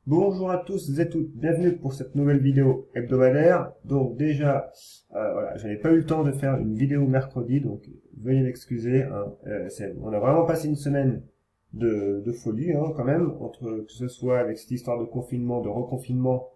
Bonjour à tous et toutes, bienvenue pour cette nouvelle vidéo hebdomadaire. Donc déjà, voilà, je n'ai pas eu le temps de faire une vidéo mercredi, donc veuillez m'excuser, hein. On a vraiment passé une semaine de folie, hein, quand même, entre que ce soit avec cette histoire de confinement, de reconfinement,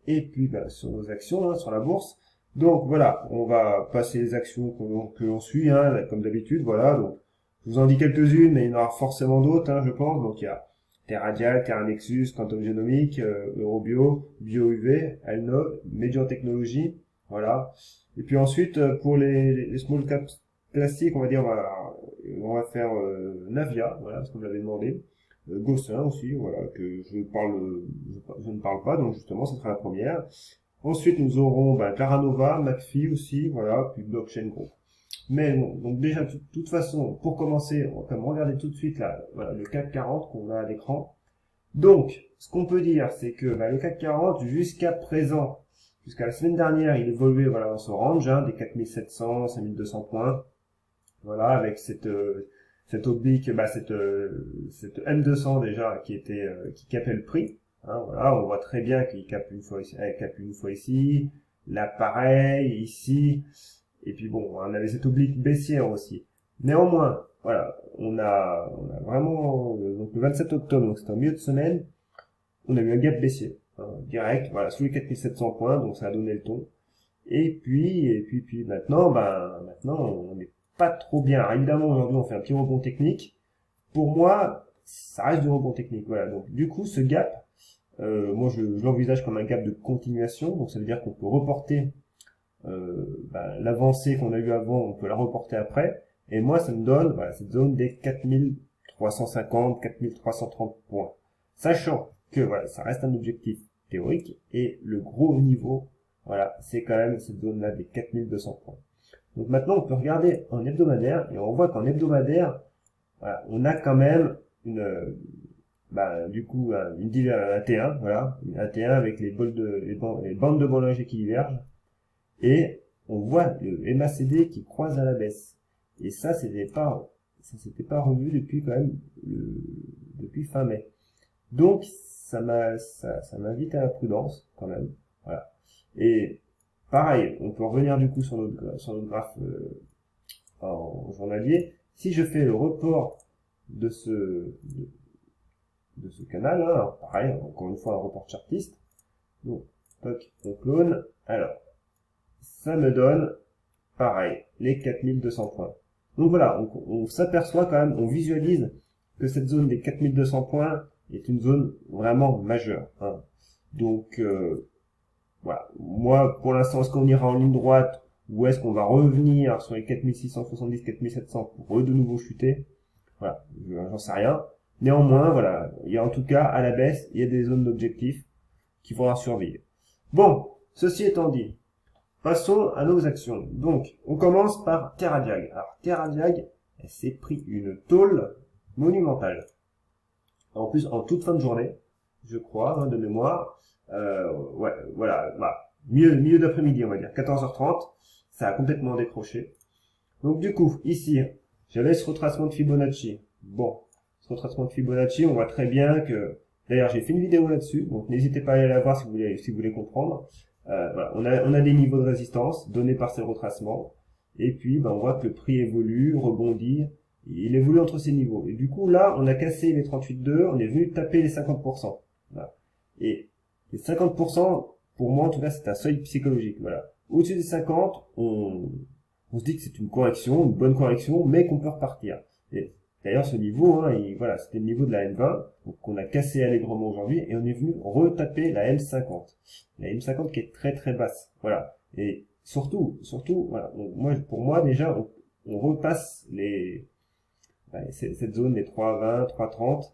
et puis sur nos actions, hein, sur la bourse. Donc voilà, on va passer les actions que l'on suit, hein, comme d'habitude, voilà. Donc je vous en dis quelques-unes, mais il y en aura forcément d'autres, hein, je pense. Donc il y a Terradial, Terra Nexus, Quantum Genomics, Eurobio, BioUV, Alnov, Median Technology, voilà. Et puis ensuite, pour les small caps classiques, on va dire, on va faire Navia, voilà, parce que vous l'avez demandé. Gossin aussi, voilà, que je ne parle pas, donc justement, ce sera la première. Ensuite, nous aurons Claranova, McPhee aussi, voilà, puis Blockchain Group. Mais bon, donc déjà, de toute façon, pour commencer, on va quand même regarder tout de suite là, voilà, le CAC 40 qu'on a à l'écran. Donc, ce qu'on peut dire, c'est que le CAC 40, jusqu'à présent, jusqu'à la semaine dernière, il évoluait voilà, dans ce range, hein, des 4700, 5200 points. Voilà, avec cette oblique, cette M200 déjà qui capait le prix. Hein, voilà, on voit très bien qu'il cape une fois ici, elle cape une fois ici, là pareil, ici, et puis bon, on avait cette oblique baissière aussi. Néanmoins, voilà, on a vraiment, donc le 27 octobre, donc c'était en milieu de semaine, on a eu un gap baissier, hein, direct, voilà, sous les 4700 points, donc ça a donné le ton. Puis maintenant, maintenant, on n'est pas trop bien. Alors, évidemment, aujourd'hui, on fait un petit rebond technique. Pour moi, ça reste du rebond technique. Voilà. Donc, du coup, ce gap, moi, je l'envisage comme un gap de continuation. Donc, ça veut dire qu'on peut reporter l'avancée qu'on a eue avant, on peut la reporter après. Et moi, ça me donne voilà, cette zone des 4350, 4330 points. Sachant que voilà, ça reste un objectif théorique et le gros niveau, voilà, c'est quand même cette zone-là des 4200 points. Donc maintenant, on peut regarder en hebdomadaire et on voit qu'en hebdomadaire, voilà, on a quand même du coup, un T1, voilà, un T1 avec les bandes de Bollinger qui divergent et on voit le MACD qui croise à la baisse. Et ça s'était pas revu depuis quand même, depuis fin mai. Donc, ça m'invite à la prudence, quand même. Voilà. Et, pareil, on peut revenir du coup sur notre graphe, en journalier. Si je fais le report de de ce canal, hein, alors pareil, encore une fois, un report chartiste. Donc, toc, on clone. Alors, ça me donne, pareil, les 4200 points. Donc voilà, on s'aperçoit quand même, on visualise que cette zone des 4200 points est une zone vraiment majeure, hein. Donc, voilà. Moi, pour l'instant, est-ce qu'on ira en ligne droite ou est-ce qu'on va revenir sur les 4670, 4700 pour de nouveau chuter? Voilà, j'en sais rien. Néanmoins, voilà, il y a en tout cas à la baisse, il y a des zones d'objectifs qu'il faudra surveiller. Bon, ceci étant dit, passons à nos actions. Donc, on commence par Terradiag. Alors, Terradiag, elle s'est pris une tôle monumentale. En plus, en toute fin de journée, je crois, hein, de mémoire. Ouais, voilà, milieu d'après-midi, on va dire, 14h30. Ça a complètement décroché. Donc, du coup, ici, j'avais ce retracement de Fibonacci. Bon, ce retracement de Fibonacci, on voit très bien que... D'ailleurs, j'ai fait une vidéo là-dessus, donc n'hésitez pas à aller la voir si vous voulez comprendre. Voilà, on a des niveaux de résistance donnés par ces retracements. Et puis, on voit que le prix évolue, rebondit. Il évolue entre ces niveaux. Et du coup, là, on a cassé les 38,2, on est venu taper les 50%. Voilà. Et les 50%, pour moi, en tout cas, c'est un seuil psychologique. Voilà. Au-dessus des 50, on se dit que c'est une correction, une bonne correction, mais qu'on peut repartir. Et d'ailleurs, ce niveau, hein, voilà, c'était le niveau de la M20, donc qu'on a cassé allègrement aujourd'hui, et on est venu retaper la M50. La M50 qui est très très basse. Voilà. Et surtout, voilà, pour moi, déjà, on repasse cette zone des 3,20, 3,30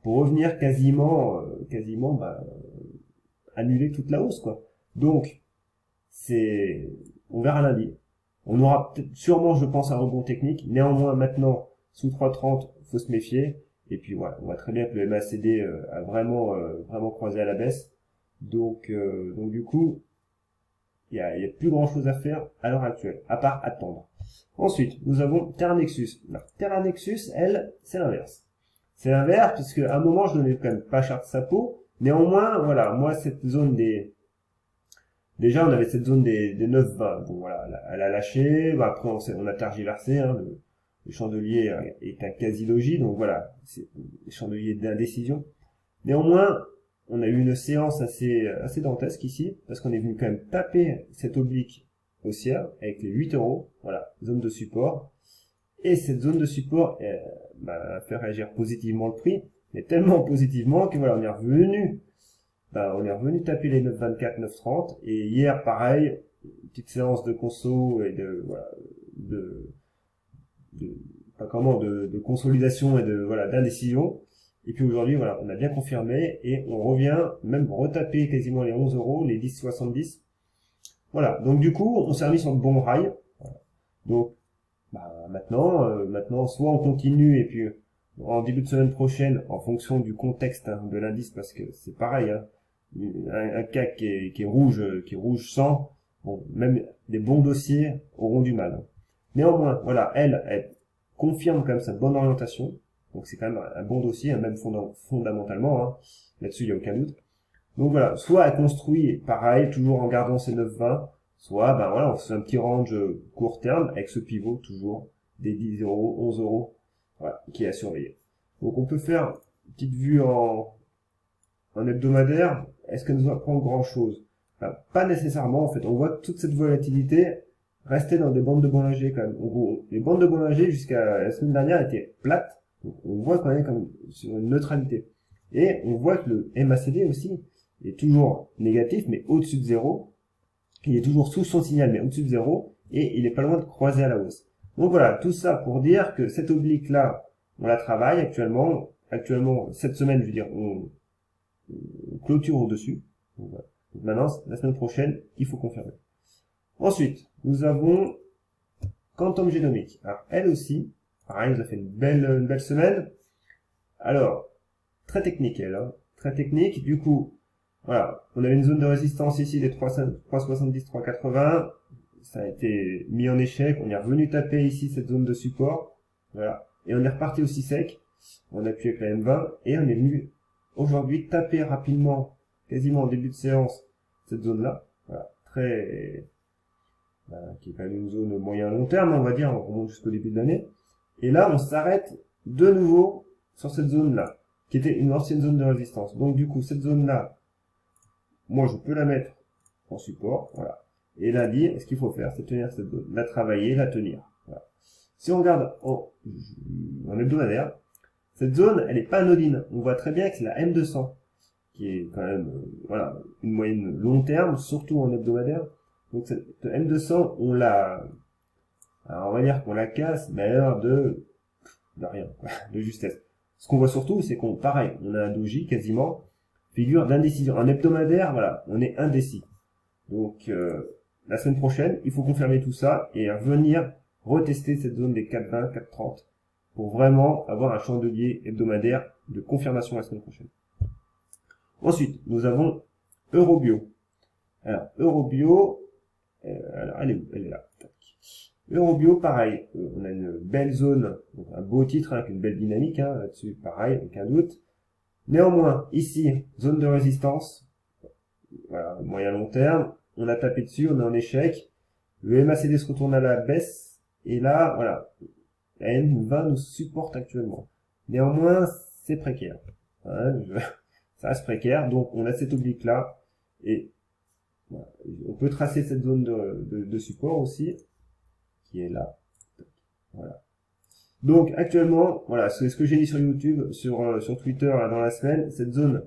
pour revenir quasiment annuler toute la hausse, quoi. Donc, on verra lundi. On aura peut-être, sûrement, je pense, un rebond technique. Néanmoins, maintenant, sous 3,30, faut se méfier. Et puis, voilà, on voit très bien que le MACD a vraiment croisé à la baisse. Donc du coup, il y a plus grand chose à faire à l'heure actuelle, à part attendre. Ensuite, nous avons Terra Nexus. Alors, Terra Nexus, elle, c'est l'inverse. C'est l'inverse, puisque à un moment, je donnais quand même pas cher de sa peau, Néanmoins, voilà, moi, cette zone déjà, on avait cette zone des 9,20. Bon, voilà, elle a lâché. Bah, après, on a tergiversé, hein, le chandelier est un quasi-doji, donc voilà, c'est le chandelier d'indécision. Néanmoins, on a eu une séance assez dantesque ici, parce qu'on est venu quand même taper cette oblique haussière avec les 8 euros, voilà, zone de support. Et cette zone de support a fait réagir positivement le prix, mais tellement positivement que voilà, on est revenu taper les 9,24, 9,30. Et hier, pareil, une petite séance de conso et de, de, de consolidation et d'indécision. Et puis aujourd'hui, voilà, on a bien confirmé et on revient même retaper quasiment les 11 euros, les 10,70. Voilà. Donc du coup, on s'est remis sur le bon rail. Voilà. Donc, maintenant, soit on continue et puis en début de semaine prochaine, en fonction du contexte de l'indice, parce que c'est pareil, hein, un CAC qui est rouge 100, bon, même des bons dossiers auront du mal. Néanmoins, voilà, elle confirme quand même sa bonne orientation, donc c'est quand même un bon dossier, même fondamentalement, hein, là-dessus il n'y a aucun doute. Donc voilà, soit elle construit pareil, toujours en gardant ses 9,20, soit ben voilà, on fait un petit range court terme avec ce pivot toujours des 10 euros, 11 euros, voilà, qui est à surveiller. Donc on peut faire une petite vue en hebdomadaire. Est-ce qu'elle nous apprend grand chose? Enfin, pas nécessairement en fait. On voit que toute cette volatilité restait dans des bandes de Bollinger quand même. Les bandes de Bollinger jusqu'à la semaine dernière étaient plates. Donc on voit quand même sur une neutralité. Et on voit que le MACD aussi est toujours négatif, mais au-dessus de zéro. Il est toujours sous son signal, mais au-dessus de zéro. Et il est pas loin de croiser à la hausse. Donc voilà, tout ça pour dire que cette oblique-là, on la travaille actuellement. Actuellement, cette semaine, je veux dire, on clôture au-dessus. Donc, voilà. Donc maintenant, la semaine prochaine, il faut confirmer. Ensuite, nous avons Quantum Genomics. Alors, elle aussi, pareil, nous a fait une belle semaine. Alors, très technique, elle, hein. Très technique. Du coup, voilà, on avait une zone de résistance ici des 3,70, 3,80. Ça a été mis en échec. On est revenu taper ici cette zone de support. Voilà. Et on est reparti aussi sec. On a appuyé avec la M20 et on est venu aujourd'hui taper rapidement, quasiment en début de séance, cette zone-là. Voilà. Qui est quand même une zone moyen-long terme, on va dire. On remonte jusqu'au début de l'année. Et là, on s'arrête de nouveau sur cette zone-là, qui était une ancienne zone de résistance. Donc du coup, cette zone-là, moi je peux la mettre en support, voilà. Et lundi, ce qu'il faut faire, c'est tenir cette zone, la travailler, la tenir. Voilà. Si on regarde en hebdomadaire, cette zone, elle n'est pas anodine. On voit très bien que c'est la M200, qui est quand même voilà, une moyenne long terme, surtout en hebdomadaire. Donc cette M200, on va dire qu'on la casse, mais alors de rien, quoi, de justesse. Ce qu'on voit surtout, c'est pareil, on a un doji quasiment, figure d'indécision. En hebdomadaire, voilà, on est indécis. Donc, la semaine prochaine, il faut confirmer tout ça et revenir retester cette zone des 4,20, 4,30 pour vraiment avoir un chandelier hebdomadaire de confirmation la semaine prochaine. Ensuite, nous avons Eurobio. Alors, Eurobio, alors, elle est où? Elle est là. Eurobio, pareil, on a une belle zone, donc un beau titre avec une belle dynamique, hein, là-dessus, pareil, aucun doute. Néanmoins, ici, zone de résistance, voilà, moyen long terme, on a tapé dessus, on est en échec, le MACD se retourne à la baisse, et là, voilà, la M20 nous supporte actuellement. Néanmoins, c'est précaire. Hein, ça reste précaire, donc on a cette oblique-là, et voilà, on peut tracer cette zone de support aussi, qui est là. Voilà. Donc actuellement, voilà, c'est ce que j'ai dit sur YouTube, sur Twitter là, dans la semaine, cette zone,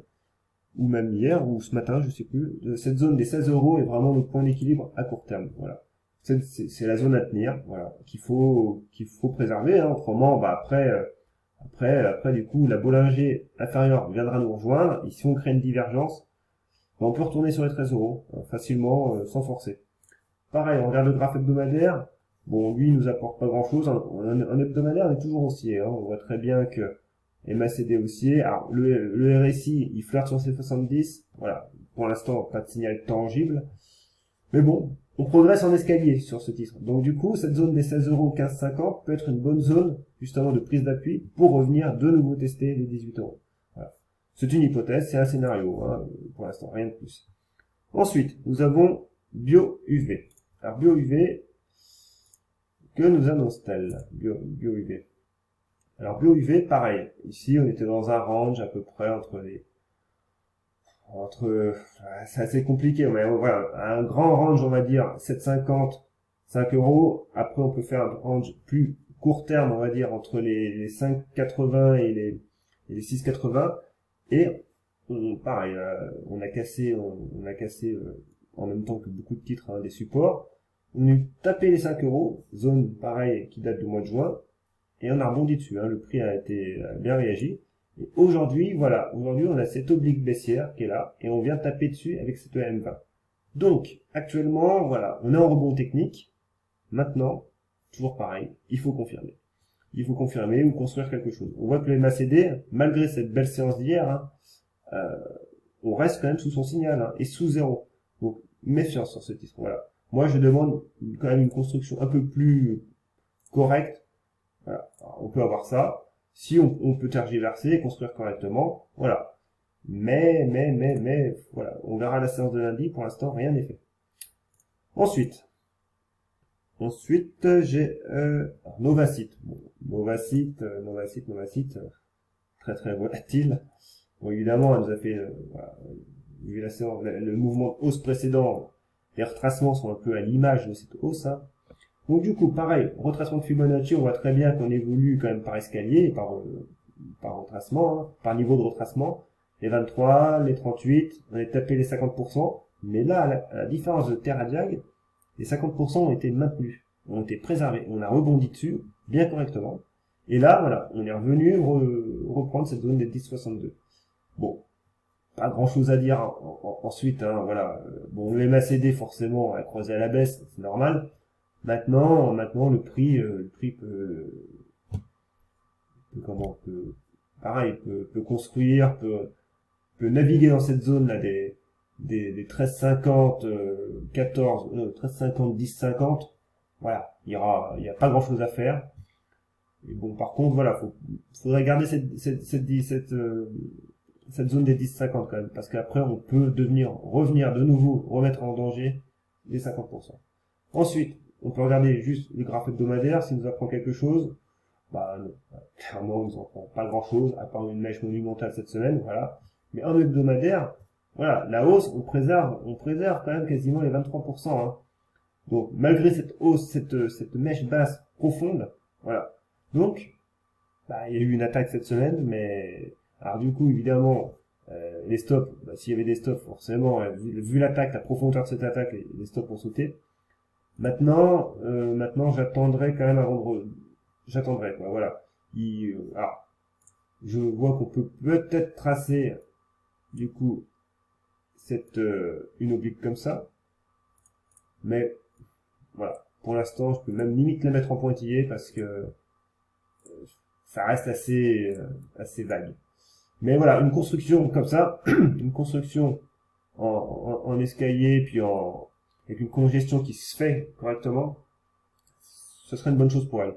ou même hier, ou ce matin, je sais plus, cette zone des 16 euros est vraiment le point d'équilibre à court terme. Voilà. C'est la zone à tenir, voilà, qu'il faut préserver, hein, autrement, après, du coup, la Bollinger inférieure viendra nous rejoindre, et si on crée une divergence, on peut retourner sur les 13 euros, facilement, sans forcer. Pareil, on regarde le graphe hebdomadaire. Bon, lui, il nous apporte pas grand chose. En hebdomadaire, on est toujours haussier, hein. On voit très bien que MACD haussier. Alors, le RSI, il flirte sur ses 70. Voilà. Pour l'instant, pas de signal tangible. Mais bon, on progresse en escalier sur ce titre. Donc, du coup, cette zone des 16 euros 15,50 peut être une bonne zone, justement, de prise d'appui pour revenir de nouveau tester les 18 euros. Voilà. C'est une hypothèse, c'est un scénario, hein, pour l'instant, rien de plus. Ensuite, nous avons BioUV. Alors BioUV, que nous annonce-t-elle BioUV. Alors BioUV, pareil. Ici, on était dans un range à peu près c'est assez compliqué, mais voilà, un grand range, on va dire 7,50, 5 euros. Après, on peut faire un range plus court terme, on va dire entre les 5,80 et les 6,80. Et pareil, on a cassé en même temps que beaucoup de titres, hein, des supports. On a tapé les 5 euros, zone pareil qui date du mois de juin, et on a rebondi dessus. Hein, le prix a bien réagi. Et aujourd'hui, voilà, aujourd'hui on a cette oblique baissière qui est là, et on vient taper dessus avec cette EM20. Donc, actuellement, voilà, on est en rebond technique. Maintenant, toujours pareil, il faut confirmer. Il faut confirmer ou construire quelque chose. On voit que le MACD, malgré cette belle séance d'hier, hein, on reste quand même sous son signal, hein, et sous zéro. Donc, méfiance sur ce titre. Voilà. Moi, je demande quand même une construction un peu plus correcte. Voilà. Alors, on peut avoir ça. Si on peut tergiverser, construire correctement, voilà. Mais, voilà. On verra la séance de lundi. Pour l'instant, rien n'est fait. Ensuite, j'ai Novacite. Bon, Novacite, très volatile. Bon, évidemment, elle nous a fait, voilà, vu la séance, le mouvement de hausse précédent, les retracements sont un peu à l'image de cette hausse. Hein. Donc du coup, pareil, retracement de Fibonacci, on voit très bien qu'on évolue quand même par escalier, par retracement, hein, par niveau de retracement. Les 23, les 38, on a tapé les 50%, mais là, à la différence de TerraDiag, les 50% ont été maintenus, ont été préservés, on a rebondi dessus, bien correctement. Et là, voilà, on est revenu reprendre cette zone des 10,62. Bon, pas grand chose à dire ensuite, hein, voilà. Bon, le MACD forcément a croisé à la baisse, c'est normal. Maintenant, le prix pareil, peut construire, peut naviguer dans cette zone là des 13,50, 13,50, 10,50. Voilà, il y a pas grand chose à faire. Et bon, par contre, voilà, faudrait garder cette zone des 10,50 quand même, parce qu'après on peut revenir de nouveau, remettre en danger les 50%. Ensuite, on peut regarder juste le graphe hebdomadaire, s'il nous apprend quelque chose. Bah non, clairement, on nous en prend pas grand chose, à part une mèche monumentale cette semaine, voilà. Mais en hebdomadaire, voilà, la hausse, on préserve quand même quasiment les 23%, hein. Donc, malgré cette hausse, cette mèche basse profonde, voilà. Donc, bah, il y a eu une attaque cette semaine, mais, alors du coup, évidemment, les stops, bah, s'il y avait des stops, forcément, vu l'attaque, la profondeur de cette attaque, les stops ont sauté. Maintenant, j'attendrai quand même j'attendrai, quoi, voilà. Alors, je vois qu'on peut peut-être tracer, du coup, une oblique comme ça. Mais, voilà. Pour l'instant, je peux même limite la mettre en pointillé parce que ça reste assez vague. Mais voilà, une construction comme ça, une construction en escalier, puis avec une congestion qui se fait correctement, ce serait une bonne chose pour elle.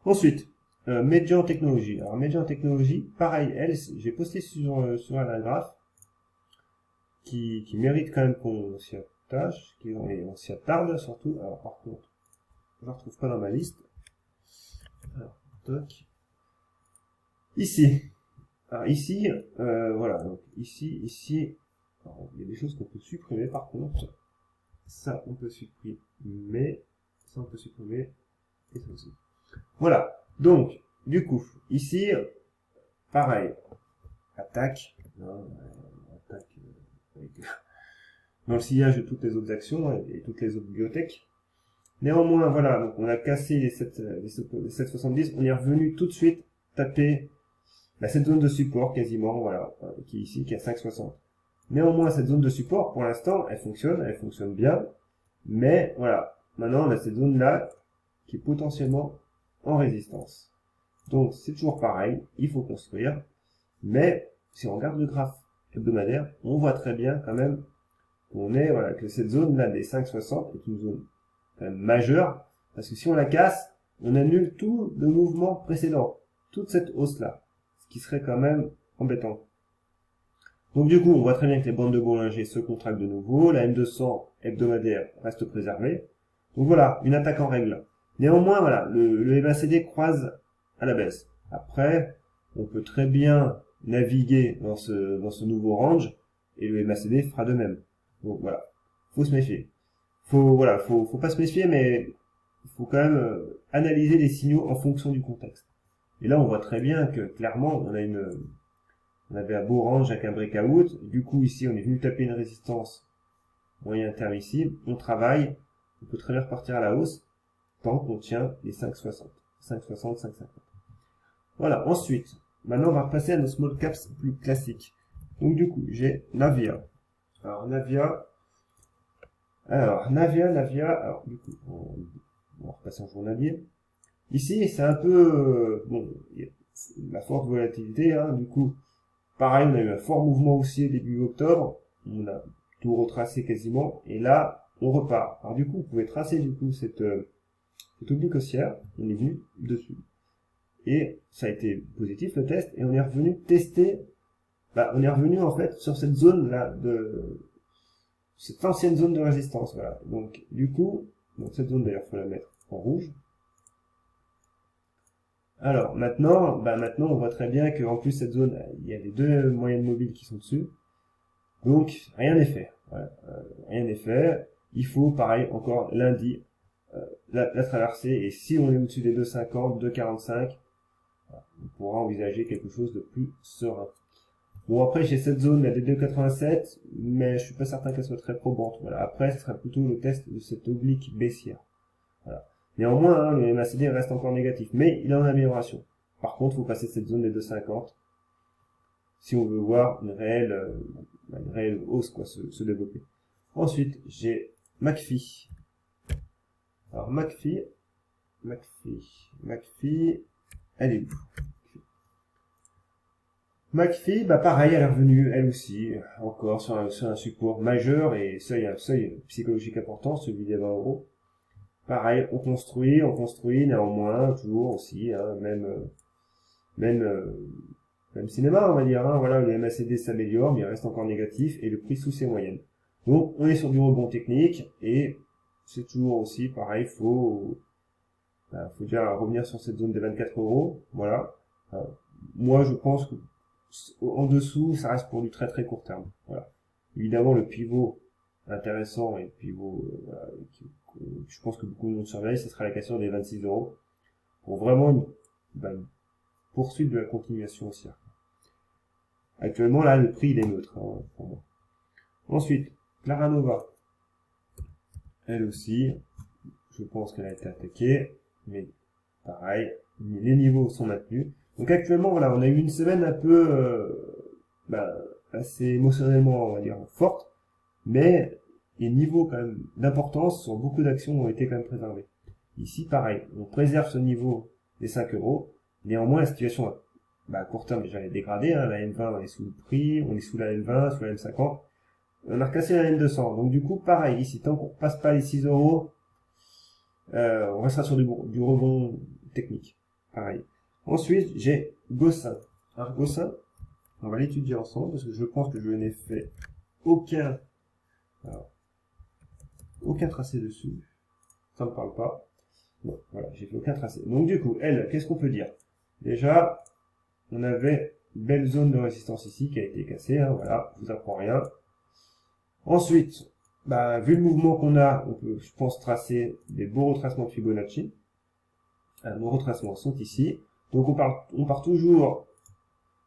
Ensuite, Median Technologie. Alors Median Technologie, pareil, elle, j'ai posté sur un graphe qui mérite quand même qu'on s'y attache, on s'y attarde surtout. Alors par contre, je ne la retrouve pas dans ma liste. Alors, toc. Ici. Alors ici, voilà, donc ici, alors, il y a des choses qu'on peut supprimer par contre. Ça, on peut supprimer. Ça, on peut supprimer. Et ça aussi. Voilà. Donc, du coup, ici, pareil. Attaque. Dans le sillage de toutes les autres actions et toutes les autres bibliothèques. Néanmoins, voilà, donc on a cassé les 7,70. On est revenu tout de suite taper cette zone de support quasiment, voilà, qui est ici, qui est à 5,60. Néanmoins, cette zone de support, pour l'instant, elle fonctionne bien. Mais voilà, maintenant on a cette zone-là qui est potentiellement en résistance. Donc c'est toujours pareil, il faut construire. Mais si on regarde le graphe hebdomadaire, on voit très bien quand même que cette zone-là des 5,60 est une zone quand même majeure. Parce que si on la casse, on annule tout le mouvement précédent, toute cette hausse-là. Ce qui serait quand même embêtant. Donc du coup, on voit très bien que les bandes de Bollinger se contractent de nouveau, la M200 hebdomadaire reste préservée. Donc voilà, une attaque en règle. Néanmoins, voilà, le MACD croise à la baisse. Après, on peut très bien naviguer dans ce nouveau range, et le MACD fera de même. Donc voilà, faut se méfier. Faut pas se méfier, mais il faut quand même analyser les signaux en fonction du contexte. Et là, on voit très bien que clairement, on avait un beau range avec un breakout. Du coup, ici, on est venu taper une résistance moyen terme ici. On travaille. On peut très bien repartir à la hausse tant qu'on tient les 5,60. 5,60, 5,50. Voilà. Ensuite, maintenant, on va passer à nos small caps plus classiques. Donc, du coup, j'ai Navia. Alors, Navia. Alors, du coup, on va repasser en journalier. Ici, c'est un peu, bon, la forte volatilité, hein, du coup. Pareil, on a eu un fort mouvement haussier début octobre. On a tout retracé quasiment. Et là, on repart. Alors du coup, vous pouvez tracer du coup cette oblique haussière. On est venu dessus. Et ça a été positif le test. Et on est revenu tester. On est revenu en fait sur cette zone là cette ancienne zone de résistance. Voilà. Donc du coup, cette zone d'ailleurs, faut la mettre en rouge. Alors maintenant, on voit très bien qu'en plus cette zone, il y a les deux moyennes mobiles qui sont dessus. Donc rien n'est fait. Voilà. Rien n'est fait. Il faut pareil encore lundi la traverser. Et si on est au-dessus des 2,50, 2,45, voilà, on pourra envisager quelque chose de plus serein. Bon après j'ai cette zone là des 2,87, mais je suis pas certain qu'elle soit très probante. Voilà. Après ce sera plutôt le test de cette oblique baissière. Voilà. Néanmoins, hein, le MACD reste encore négatif, mais il est en amélioration. Par contre, il faut passer cette zone des 2,50 si on veut voir une réelle hausse quoi, se développer. Ensuite, j'ai McPhee. Alors McPhee, elle est où? McPhee, pareil, elle est revenue, elle aussi, encore sur un support majeur et un seuil psychologique important, celui des 20 euros. Pareil, on construit, néanmoins, toujours aussi, hein, même cinéma, on va dire, hein, voilà, le MACD s'améliore, mais il reste encore négatif, et le prix sous ses moyennes. Donc, on est sur du rebond technique, et c'est toujours aussi, pareil, faut déjà revenir sur cette zone des 24 euros, voilà. Moi, je pense que, en dessous, ça reste pour du très très court terme, voilà. Évidemment, le pivot intéressant, et le pivot, voilà, je pense que beaucoup de monde surveille, ce sera la cassure des 26 euros, pour vraiment une poursuite de la continuation haussière. Actuellement, là, le prix, il est neutre, hein, pour moi. Ensuite, Claranova. Elle aussi, je pense qu'elle a été attaquée, mais pareil, les niveaux sont maintenus. Donc actuellement, voilà, on a eu une semaine un peu, assez émotionnellement, on va dire, forte, mais les niveaux quand même d'importance sur beaucoup d'actions ont été quand même préservés. Ici, pareil, on préserve ce niveau des 5 euros. Néanmoins, la situation à court terme déjà elle est dégradée. Hein, la M20 on est sous le prix, on est sous la M20, sous la M50. On a recassé la M200. Donc du coup, pareil, ici, tant qu'on ne passe pas les 6 euros, on restera sur du rebond technique. Pareil. Ensuite, j'ai Gossin. Alors Gossin, on va l'étudier ensemble parce que je pense que je n'ai fait aucun tracé dessus. Ça ne me parle pas. Bon, voilà, j'ai fait aucun tracé. Donc du coup, elle, qu'est-ce qu'on peut dire? Déjà, on avait une belle zone de résistance ici qui a été cassée, hein, voilà, je vous apprends rien. Ensuite, vu le mouvement qu'on a, on peut, je pense, tracer des beaux retracements de Fibonacci. Nos retracements sont ici. Donc on part toujours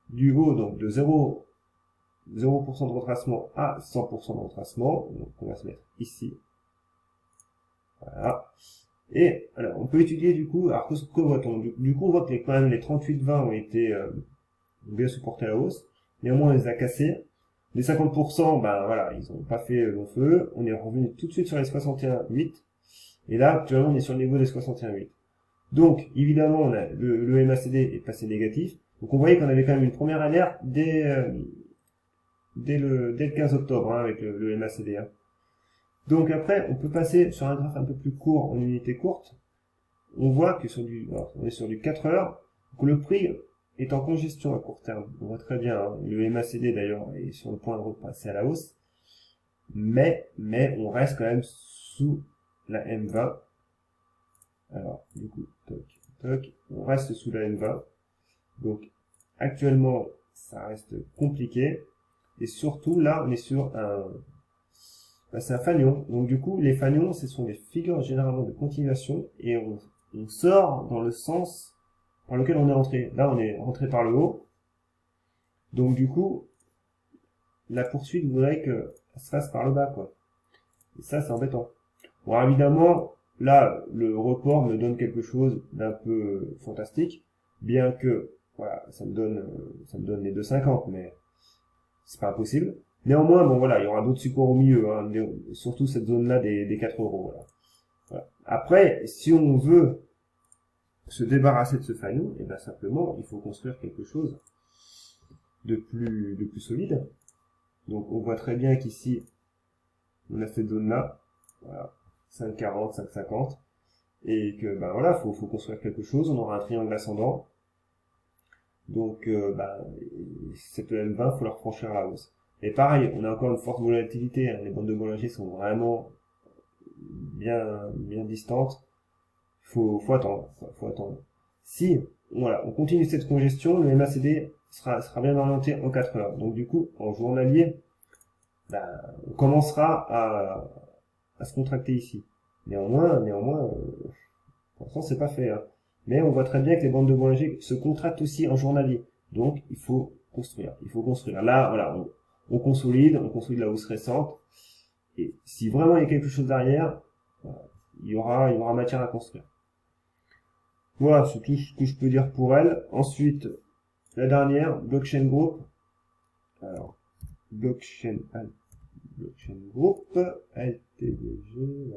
du haut, donc de 0% de retracement à 100% de retracement. Donc on va se mettre ici. Voilà. Et alors, on peut étudier du coup, alors que voit-on? Du coup, on voit que quand même les 38,20 ont été bien supportés à la hausse. Néanmoins, on les a cassés. Les 50%, voilà, ils n'ont pas fait long feu. On est revenu tout de suite sur les 61,8. Et là, actuellement, on est sur le niveau des 61,8. Donc, évidemment, on a le MACD est passé négatif. Donc, on voyait qu'on avait quand même une première alerte dès le 15 octobre, hein, avec le MACD. Hein. Donc après, on peut passer sur un graphe un peu plus court, en unité courte. On voit que on est sur du 4 heures, que le prix est en congestion à court terme. On voit très bien, hein, le MACD d'ailleurs est sur le point de repasser à la hausse. Mais on reste quand même sous la M20. Alors, du coup, toc, on reste sous la M20. Donc, actuellement, ça reste compliqué. Et surtout, là, on est sur c'est un fanion. Donc, du coup, les fanions, ce sont des figures généralement de continuation. Et on sort dans le sens par lequel on est rentré. Là, on est rentré par le haut. Donc, du coup, la poursuite voudrait que ça se fasse par le bas, quoi. Et ça, c'est embêtant. Bon, évidemment, là, le report me donne quelque chose d'un peu fantastique, bien que, voilà, ça me donne les 2,50, mais c'est pas impossible. Néanmoins, bon, voilà, il y aura d'autres supports au milieu, hein, surtout cette zone-là des 4 euros, voilà. Après, si on veut se débarrasser de ce fanion, et ben simplement, il faut construire quelque chose de plus solide. Donc, on voit très bien qu'ici, on a cette zone-là, voilà, 5,40, 5,50, et que, ben voilà, faut construire quelque chose, on aura un triangle ascendant, donc, cette M20, faut leur franchir la hausse. Et pareil, on a encore une forte volatilité, hein, les bandes de Bollinger sont vraiment bien distantes, faut attendre, faut attendre. Si, voilà, on continue cette congestion, le MACD sera bien orienté en 4 heures, donc du coup, en journalier, on commencera à se contracter ici. Néanmoins, pour l'instant, c'est pas fait, hein. Mais on voit très bien que les bandes de Bollinger se contractent aussi en journalier. Donc, il faut construire. Là, voilà, on consolide la hausse récente. Et si vraiment il y a quelque chose derrière, il y aura matière à construire. Voilà, c'est tout ce que je peux dire pour elle. Ensuite, la dernière, Blockchain Group. Alors, Blockchain Group, LTDG,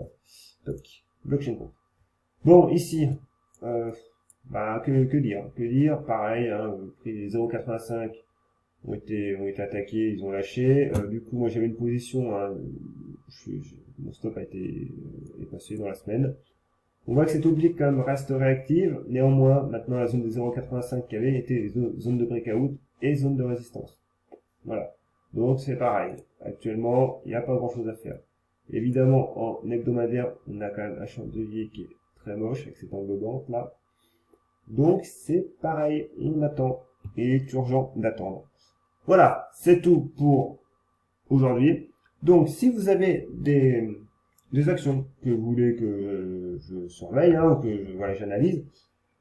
Blockchain Group. Bon, ici, que dire, pareil, hein, le prix des 0,85 ont été attaqués, ils ont lâché. Du coup, moi j'avais une position, hein, mon stop est passé dans la semaine. On voit que cette oblique quand même reste réactive. Néanmoins, maintenant la zone des 0,85 qui avait été zone de breakout et zone de résistance. Voilà. Donc c'est pareil. Actuellement, il n'y a pas grand chose à faire. Évidemment, en hebdomadaire, on a quand même un chandelier qui est très moche avec cette englobante là. Donc c'est pareil, on attend. Il est urgent d'attendre. Voilà, c'est tout pour aujourd'hui. Donc si vous avez des actions que vous voulez que je surveille, hein, ou que j'analyse,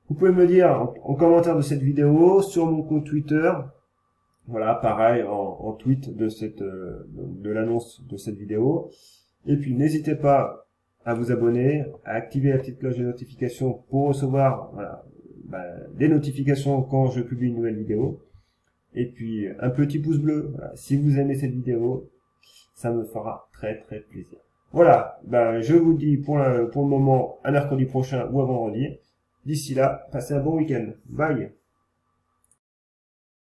vous pouvez me dire en commentaire de cette vidéo, sur mon compte Twitter. Voilà, pareil, en tweet de l'annonce de cette vidéo. Et puis, n'hésitez pas à vous abonner, à activer la petite cloche de notification pour recevoir, des notifications quand je publie une nouvelle vidéo. Et puis, un petit pouce bleu. Voilà, si vous aimez cette vidéo, ça me fera très très plaisir. Voilà, je vous dis pour le moment à mercredi prochain ou à vendredi. D'ici là, passez un bon week-end. Bye!